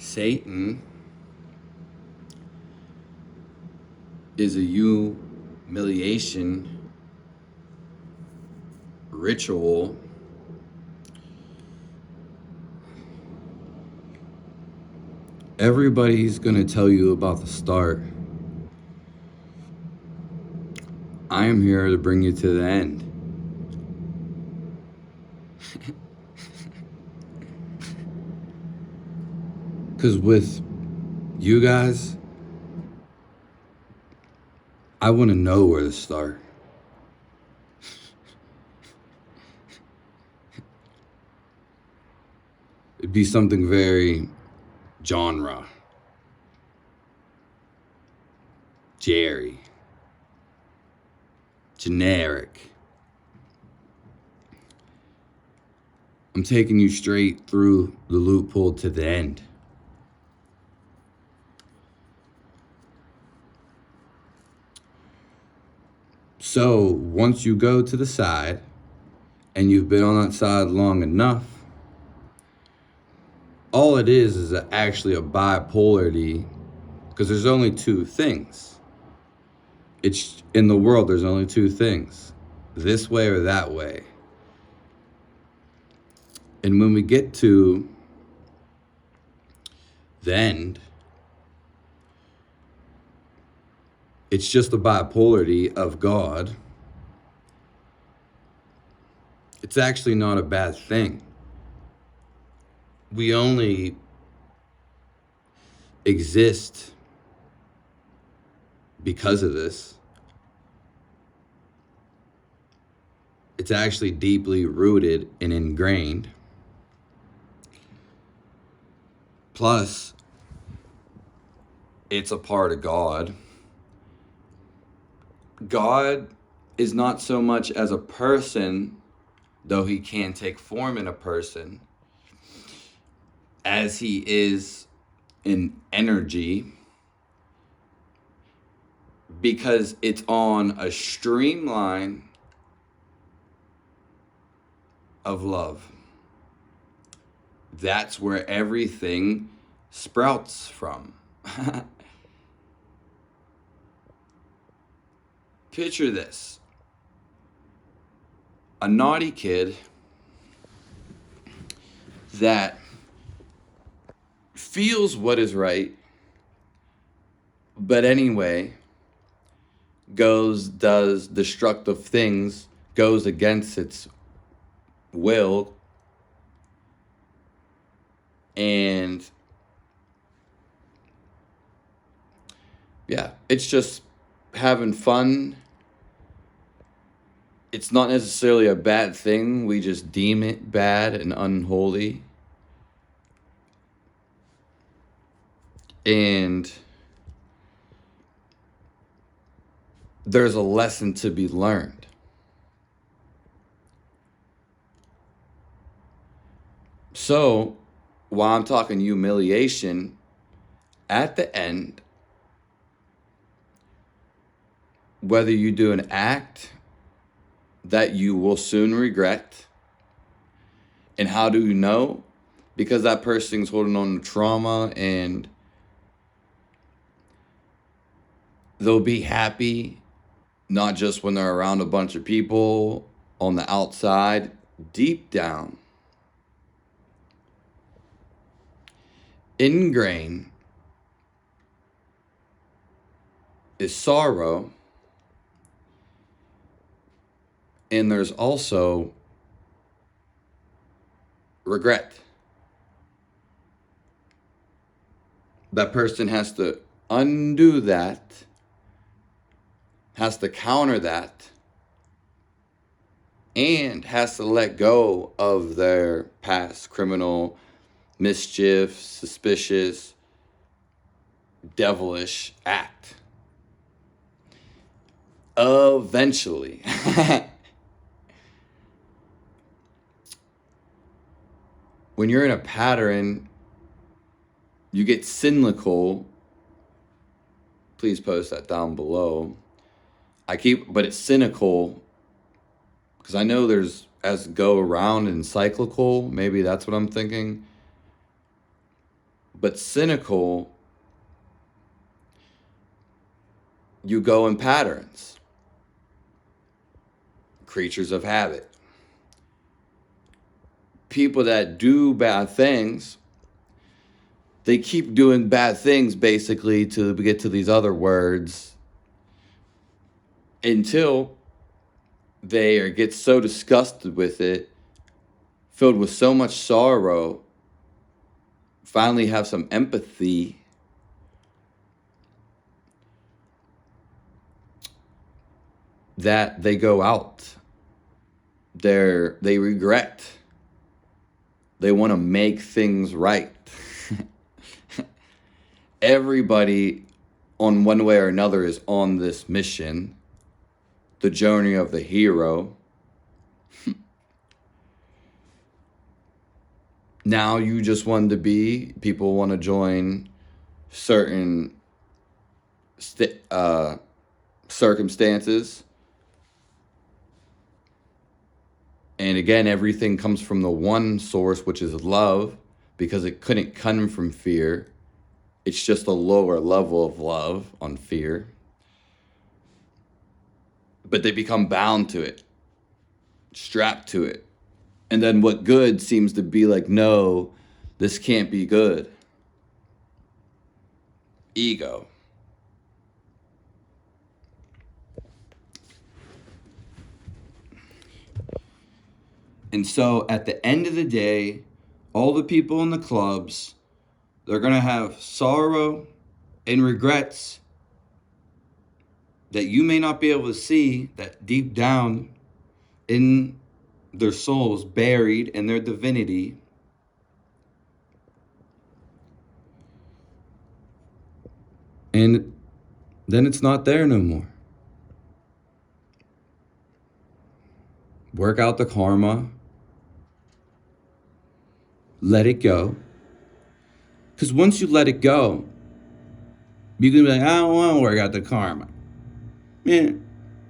Satan is a humiliation ritual everybody's going to tell you about the start. I am here to bring you to the end. Because with you guys, I want to know where to start. It'd be something very genre. Jerry. Generic. I'm taking you straight through the loophole to the end. So once you go to the side and you've been on that side long enough, all it is actually a bipolarity, because there's only two things. It's in the world, there's only two things, this way or that way. And when we get to the end, it's just a bipolarity of God. It's actually not a bad thing. We only exist because of this. It's actually deeply rooted and ingrained. Plus, it's a part of God. God is not so much as a person, though he can take form in a person, as he is an energy, because it's on a streamline of love. That's where everything sprouts from. Picture this. A naughty kid that feels what is right, but anyway does destructive things, goes against its will, and yeah, it's just having fun. It's not necessarily a bad thing. We just deem it bad and unholy. And there's a lesson to be learned. So, while I'm talking humiliation, at the end, whether you do an act that you will soon regret, and how do you know? Because that person's holding on to trauma, and they'll be happy not just when they're around a bunch of people on the outside. Deep down, ingrained is sorrow, and there's also regret. That person has to undo that, has to counter that, and has to let go of their past criminal mischief, suspicious, devilish act. Eventually. When you're in a pattern, you get cynical. Please post that down below. But it's cynical because I know there's as go around and cyclical. Maybe that's what I'm thinking. But cynical, you go in patterns, creatures of habit. People that do bad things, they keep doing bad things basically to get to these other words until they get so disgusted with it, filled with so much sorrow, finally have some empathy, that they go out. They regret. They want to make things right. Everybody, on one way or another, is on this mission, the journey of the hero. Now you just want to be, people want to join certain circumstances. And again, everything comes from the one source, which is love, because it couldn't come from fear. It's just a lower level of love on fear. But they become bound to it, strapped to it. And then what good seems to be like, no, this can't be good. Ego. And so at the end of the day, all the people in the clubs, they're going to have sorrow and regrets that you may not be able to see, that deep down in their souls, buried in their divinity, and then it's not there no more. Work out the karma. Let it go. Because once you let it go, you can be like, I don't want to work out the karma. You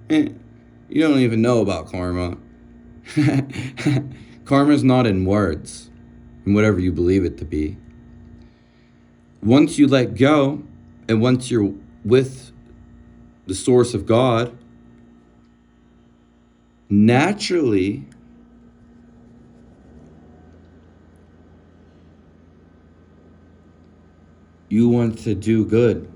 don't even know about karma. Karma is not in words, in whatever you believe it to be. Once you let go, and once you're with the source of God, naturally, you want to do good.